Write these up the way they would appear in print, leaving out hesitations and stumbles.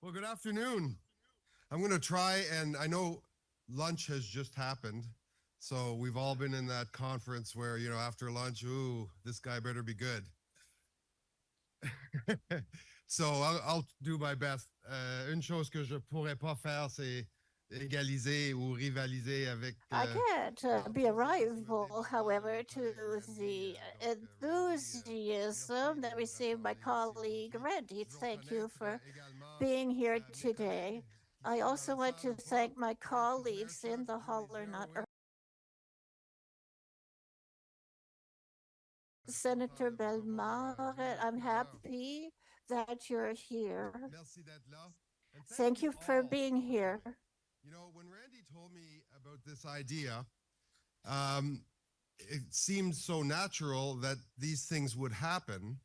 Well, good afternoon. I'm going to try, and I know lunch has just happened. So we've all been in that conference where, after lunch, ooh, this guy better be good. So I'll do my best. Une chose que je pourrais pas faire, c'est égaliser ou rivaliser avec I can't be a rival, however, to the enthusiasm that received my colleague Randy. Thank you for being here today. I also want to thank my colleagues in the hall or not. Senator Belmar, I'm happy that you're here. Merci d'être là. And Thank you you for all. being here. When Randy told me about this idea, um, it seemed so natural that these things would happen.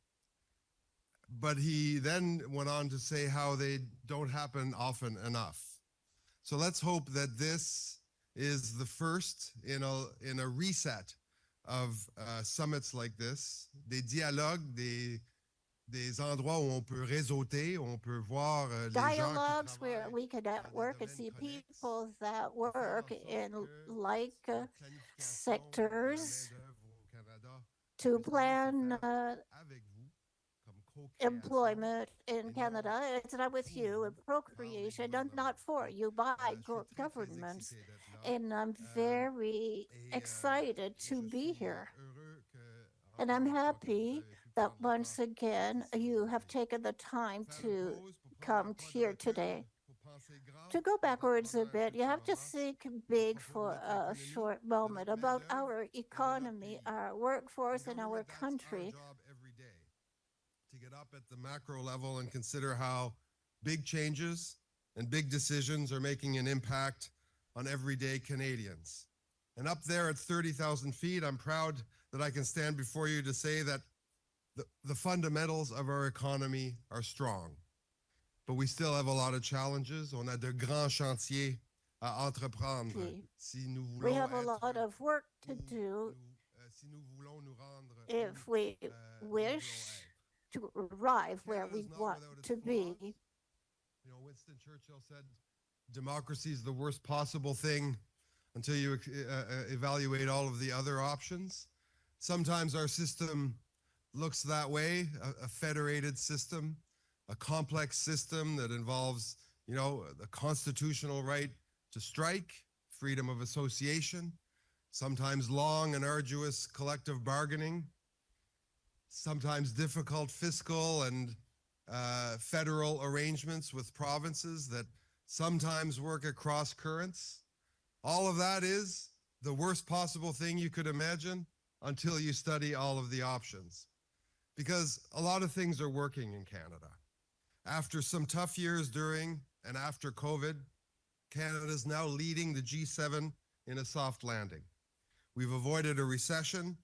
But he then went on to say how they don't happen often enough. So let's hope that this is the first in a reset of summits like this, des dialogues, des endroits où on peut réseauter, où on peut voir les gens qui Dialogues where travaillent we can dans des network and domaines see connexes people that pour faire en work sorte in que like la planification de la sectors main-d'œuvre au Canada to puisse toujours se plan faire avec vous comme co-création employment in et non Canada. It's not with pour you vous and par les procreation, not gouvernements. for Donc, you by je suis très, très governments. excité d'être là. And I'm Euh, very excited et to je be suis here. heureux que, And I'm encore une fois, que vous happy avez pu that prendre le temps once again ici you have aujourd'hui. taken the time Faire une to pause pour prendre un come pas de here recul, today. pour penser grand To go backwards pendant a un bit, you petit have to moment think à big propos de for notre a économie, short de moment notre about main-d'œuvre our et de notre economy, pays. our And workforce, and our government, that's our country. job every day, to get up at the macro level and consider how big changes and big decisions are making an impact on everyday Canadians. And up there at 30,000 feet, I'm proud that I can stand before you to say that the fundamentals of our economy are strong. But we still have a lot of challenges. On a de grands chantiers à entreprendre si nous We voulons have a être lot of work to où do si nous voulons nous rendre if we où nous voulons wish être. to arrive where we Canada's not want without its to flaws. be. Winston Churchill said, democracy is the worst possible thing until you evaluate all of the other options. Sometimes our system looks that way, a federated system, a complex system that involves, the constitutional right to strike, freedom of association, sometimes long and arduous collective bargaining, sometimes difficult fiscal and federal arrangements with provinces that sometimes work at cross currents. All of that is the worst possible thing you could imagine until you study all of the options. Because a lot of things are working in Canada. After some tough years during and after COVID, Canada is now leading the G7 in a soft landing. We've avoided a recession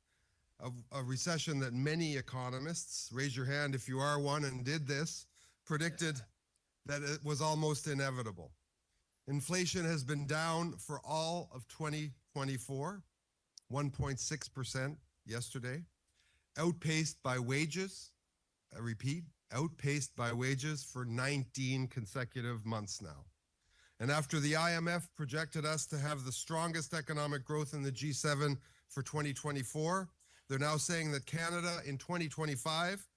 that many economists, raise your hand if you are one and did this, predicted that it was almost inevitable. Inflation has been down for all of 2024, 1.6% yesterday, outpaced by wages. I repeat, outpaced by wages for 19 consecutive months now. And after the IMF projected us to have the strongest economic growth in the G7 for 2024, they're now saying that Canada in 2025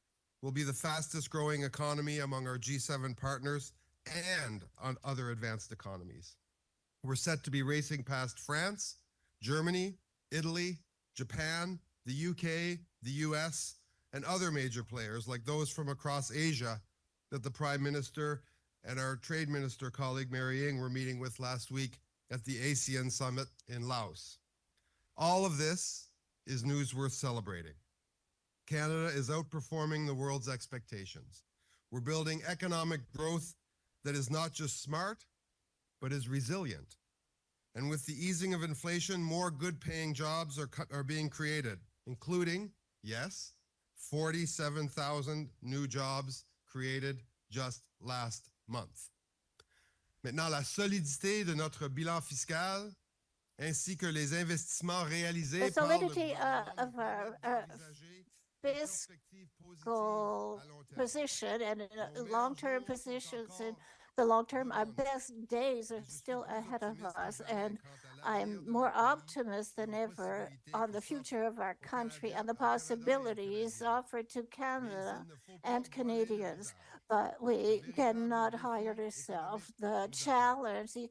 will be the fastest growing economy among our G7 partners and on other advanced economies. We're set to be racing past France, Germany, Italy, Japan, the UK, the US, and other major players like those from across Asia that the Prime Minister and our Trade Minister colleague Mary Ng were meeting with last week at the ASEAN Summit in Laos. All of this is news worth celebrating. Canada is outperforming the world's expectations. We're building economic growth that is not just smart, but is resilient. And with the easing of inflation, more good-paying jobs are being created, including, yes, 47,000 new jobs created just last month. Maintenant, la solidité de notre bilan fiscal ainsi que les investissements réalisés The par le solidity gouvernement of nous our permettent d'envisager des perspectives positives fiscal à long terme. position and Nos meilleurs long-term jours sont positions and encore the long term. Our best days are still ahead of us, and I'm more optimist than ever on the future of our country and the possibilities offered to Canada and Canadians. But we cannot hide ourselves. The challenge, the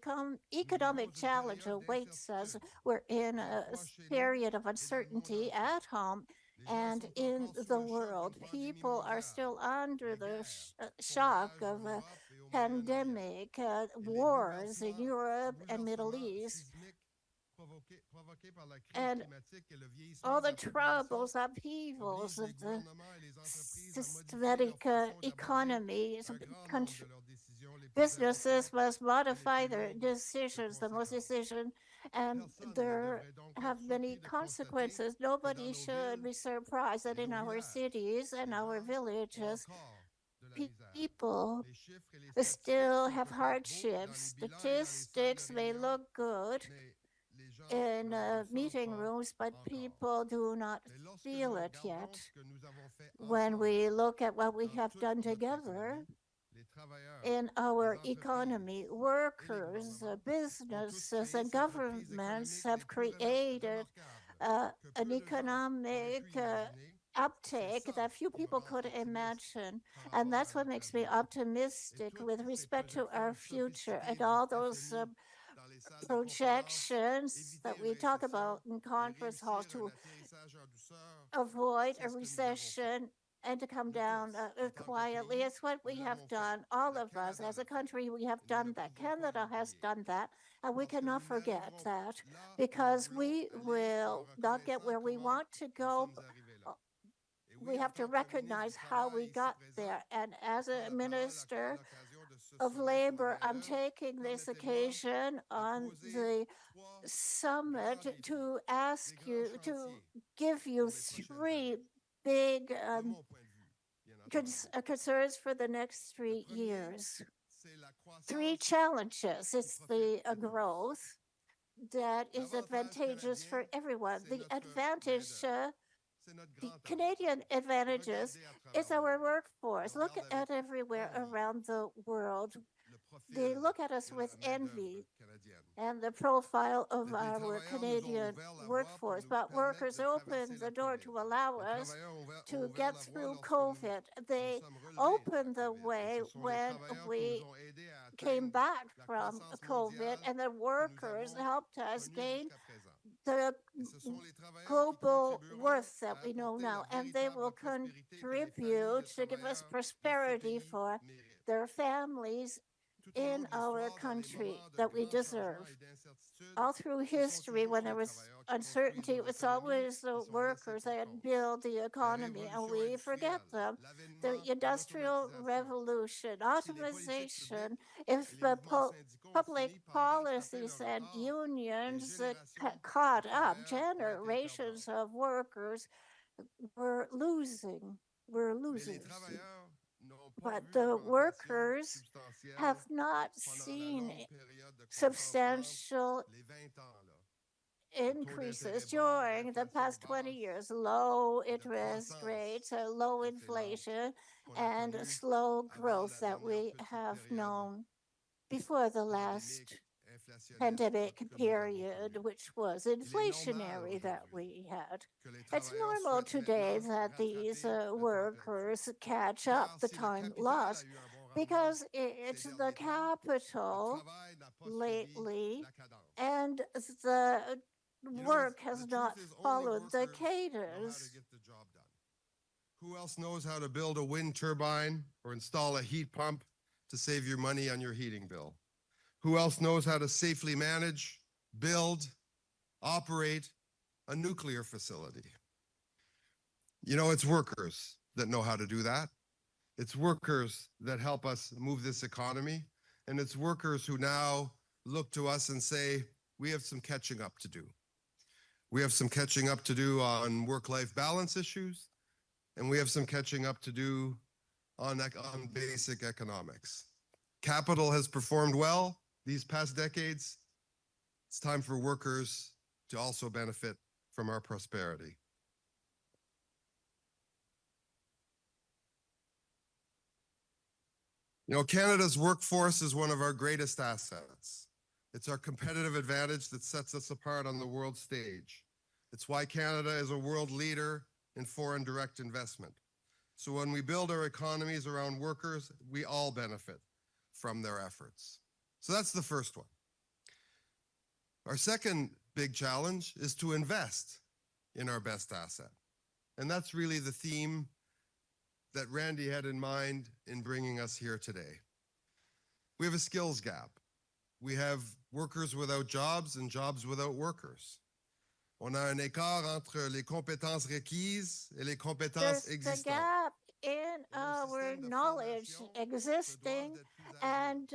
economic challenge awaits us. We're in a period of uncertainty at home and in the world. People are still under the shock of a pandemic, wars in Europe and Middle East, and all the troubles, upheavals of the systematic economies, country, businesses must modify their decisions, the most decision, and there have many consequences. Nobody should be surprised that in our cities and our villages, people still have hardships. Statistics may look good in meeting rooms, but people do not feel it yet. When we look at what we have done together in our economy, workers, businesses, and governments have created an economic uptake that few people could imagine. And that's what makes me optimistic with respect to our future and all those projections that we talk about in conference halls to avoid a recession and to come down quietly. It's what we have done, all of us as a country. We have done that. Canada has done that, and we cannot forget that, because we will not get where we want to go. We have to recognize how we got there. And as a minister of labor, I'm taking this occasion on the summit to ask you to give you three big concerns for the next 3 years. Three challenges. It's the growth that is advantageous for everyone. The advantage, the Canadian advantages is our workforce. Look at everywhere around the world. They look at us with envy and the profile of our Canadian workforce. But workers opened the door to allow us to get through COVID. They opened the way when we came back from COVID, and the workers helped us gain the global worth that we know now, and they will contribute to give us prosperity for their families in our country that we deserve. All through history, when there was uncertainty, it was always the workers that build the economy, and we forget them. The Industrial Revolution, automation, if the public policies and unions caught up, generations of workers were losing, were losers. But the workers have not seen substantial increases during the past 20 years, low interest rates, low inflation, and slow growth that we have known before the last pandemic period, which was inflationary that we had. It's normal today that these workers catch up the time lost because it's the capital lately, and the work has not followed the cadence. Who else knows how to build a wind turbine or install a heat pump to save your money on your heating bill? Who else knows how to safely manage, build, operate a nuclear facility? You know, it's workers that know how to do that. It's workers that help us move this economy. And it's workers who now look to us and say, we have some catching up to do. We have some catching up to do on work-life balance issues, and we have some catching up to do on basic economics. Capital has performed well these past decades. It's time for workers to also benefit from our prosperity. You know, Canada's workforce is one of our greatest assets. It's our competitive advantage that sets us apart on the world stage. It's why Canada is a world leader in foreign direct investment. So when we build our economies around workers, we all benefit from their efforts. So that's the first one. Our second big challenge is to invest in our best asset. And that's really the theme that Randy had in mind in bringing us here today. We have a skills gap. We have workers without jobs and jobs without workers. On a un écart entre les compétences requises et les compétences There's the existantes. gap in our knowledge existing, and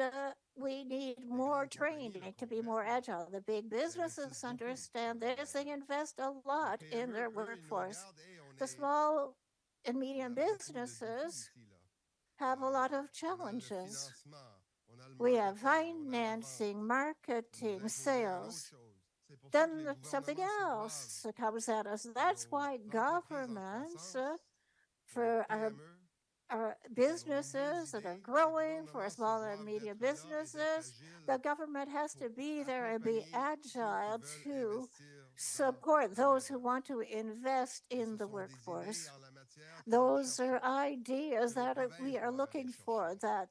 we need more training to be more agile. The big businesses understand this. They invest a lot in their workforce. The small and medium businesses have a lot of challenges. We have financing, marketing, sales. Then something else comes at us. That's why governments, for our businesses that are growing, for small and medium businesses, the government has to be there and be agile to support those who want to invest in the workforce. Those are ideas that we are looking for, that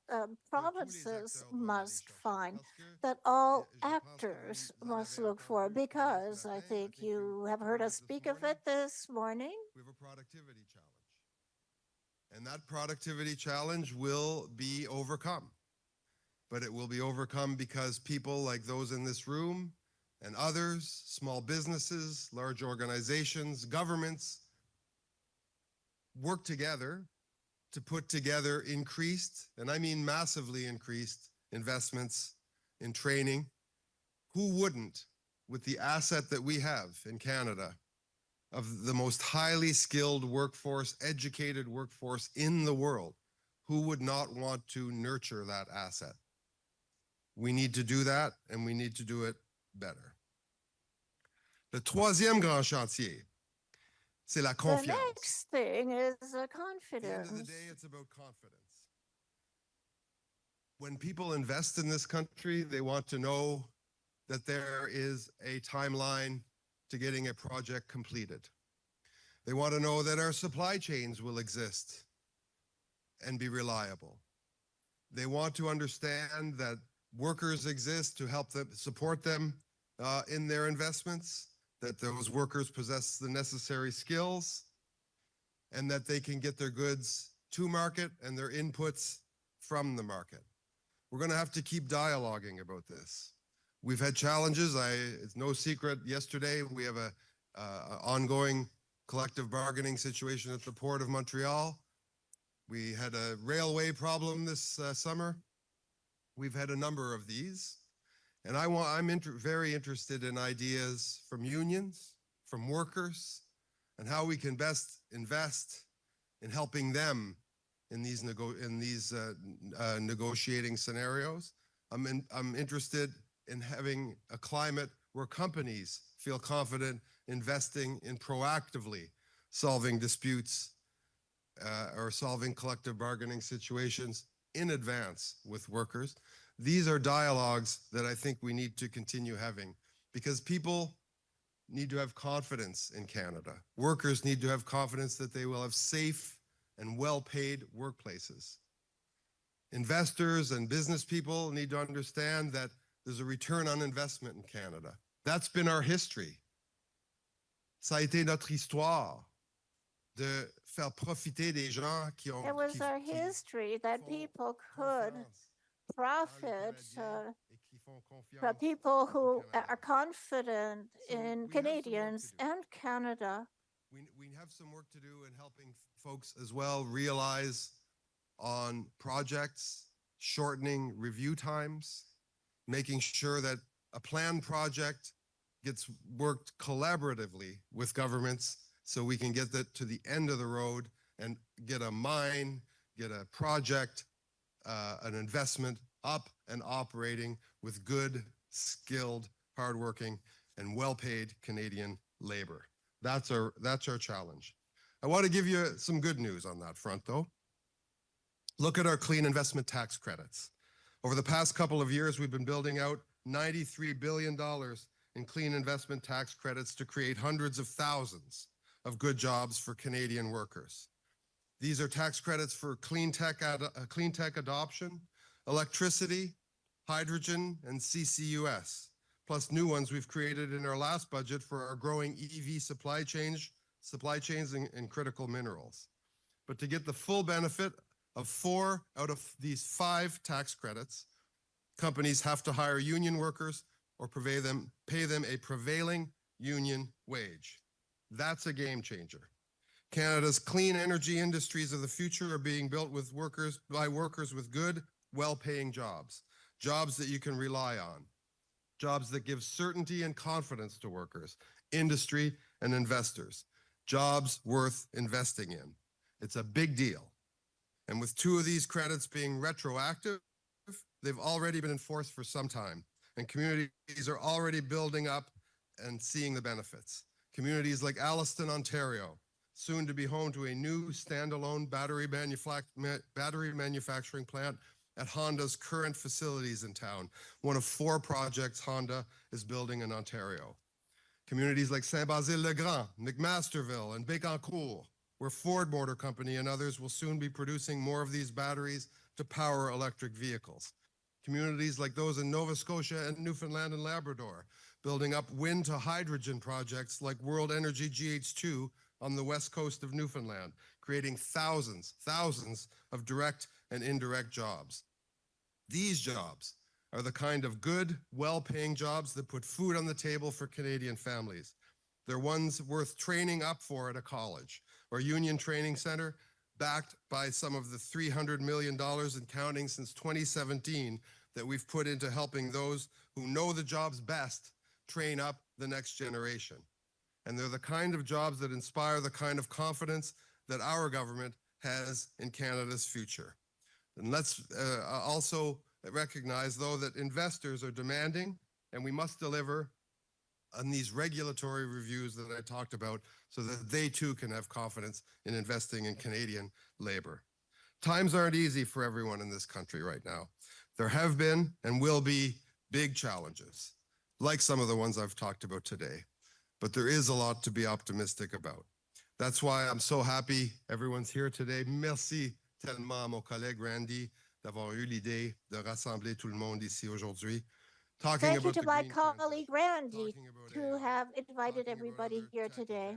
provinces must find, that all actors must look for, because I think you have heard us speak of it this morning. We have a productivity challenge. And that productivity challenge will be overcome. But it will be overcome because people like those in this room and others, small businesses, large organizations, governments, work together to put together increased, and I mean massively increased, investments in training. Who wouldn't, with the asset that we have in Canada, of the most highly skilled workforce, educated workforce in the world, who would not want to nurture that asset? We need to do that, and we need to do it better. Le troisième grand chantier, c'est la confiance. The next thing is confidence. At the end of the day, it's about confidence. When people invest in this country, they want to know that there is a timeline to getting a project completed. They want to know that our supply chains will exist and be reliable. They want to understand that workers exist to help them, support them in their investments, that those workers possess the necessary skills, and that they can get their goods to market and their inputs from the market. We're going to have to keep dialoguing about this. We've had challenges. It's no secret. Yesterday, we have a ongoing collective bargaining situation at the Port of Montreal. We had a railway problem this summer. We've had a number of these. And I'm very interested in ideas from unions, from workers, and how we can best invest in helping them in these negotiating scenarios. I'm interested in having a climate where companies feel confident investing in proactively solving disputes or solving collective bargaining situations in advance with workers. These are dialogues that I think we need to continue having, because people need to have confidence in Canada. Workers need to have confidence that they will have safe and well-paid workplaces. Investors and business people need to understand that there's a return on investment in Canada. That's been our history. Ça a été notre histoire de faire profiter des gens qui ont... It was our history that people could profit from people who are confident in Canadians and Canada. We have some work to do in helping folks as well realize on projects, shortening review times, making sure that a planned project gets worked collaboratively with governments so we can get that to the end of the road and get a mine, get a project, an investment up and operating with good, skilled, hardworking, and well-paid Canadian labor. That's our challenge. I want to give you some good news on that front, though. Look at our clean investment tax credits. Over the past couple of years, we've been building out $93 billion in clean investment tax credits to create hundreds of thousands of good jobs for Canadian workers. These are tax credits for clean tech adoption, electricity, hydrogen, and CCUS, plus new ones we've created in our last budget for our growing EV supply chains and critical minerals. But to get the full benefit of 4 out of these 5 tax credits, companies have to hire union workers or pay them a prevailing union wage. That's a game changer. Canada's clean energy industries of the future are being built by workers with good, well-paying jobs, jobs that you can rely on, jobs that give certainty and confidence to workers, industry, and investors, jobs worth investing in. It's a big deal. And with 2 of these credits being retroactive, they've already been enforced for some time, and communities are already building up and seeing the benefits. Communities like Alliston, Ontario, soon to be home to a new standalone battery manufacturing plant at Honda's current facilities in town, one of 4 projects Honda is building in Ontario. Communities like Saint-Basile-le-Grand, McMasterville, and Bécancour, where Ford Motor Company and others will soon be producing more of these batteries to power electric vehicles. Communities like those in Nova Scotia and Newfoundland and Labrador, building up wind to hydrogen projects like World Energy GH2 on the west coast of Newfoundland, creating thousands of direct and indirect jobs. These jobs are the kind of good, well-paying jobs that put food on the table for Canadian families. They're ones worth training up for at a college or union training center, backed by some of the $300 million and counting since 2017 that we've put into helping those who know the jobs best train up the next generation. And they're the kind of jobs that inspire the kind of confidence that our government has in Canada's future. And let's also recognize, though, that investors are demanding, and we must deliver on these regulatory reviews that I talked about so that they too can have confidence in investing in Canadian labor. Times aren't easy for everyone in this country right now. There have been and will be big challenges, like some of the ones I've talked about today. But there is a lot to be optimistic about. That's why I'm so happy everyone's here today. Merci tellement à mon collègue Randy d'avoir eu l'idée de rassembler tout le monde ici aujourd'hui. Thank you to my colleague Randy to have invited everybody here today.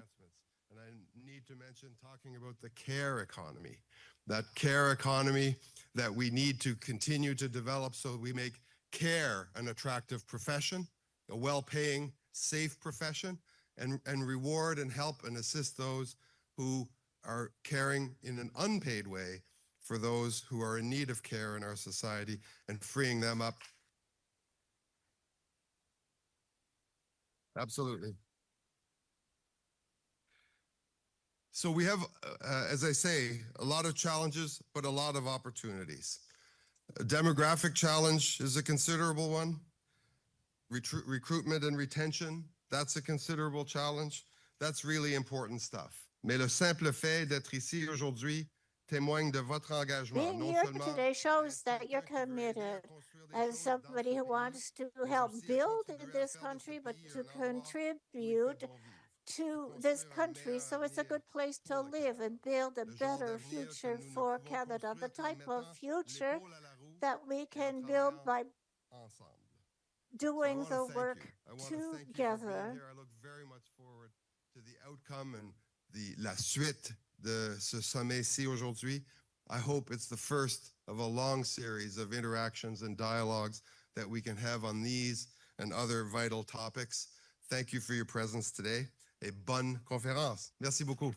And I need to mention talking about the care economy, that care economy that we need to continue to develop so we make care an attractive profession, a well-paying, safe profession, and reward and help and assist those who are caring in an unpaid way for those who are in need of care in our society and freeing them up. Absolutely. So we have, as I say, a lot of challenges, but a lot of opportunities. A demographic challenge is a considerable one. Recruitment and retention, that's a considerable challenge. That's really important stuff. Mais le simple fait d'être ici aujourd'hui témoigne de votre engagement. Being here today shows that you're committed as somebody who wants to help build in this country, but to contribute to this country so it's a good place to live and build a better future for Canada, the type of future that we can build by doing the work together. I look very much forward to the outcome and la suite de ce sommet-ci aujourd'hui. I hope it's the first of a long series of interactions and dialogues that we can have on these and other vital topics. Thank you for your presence today. Et bonne conférence. Merci beaucoup.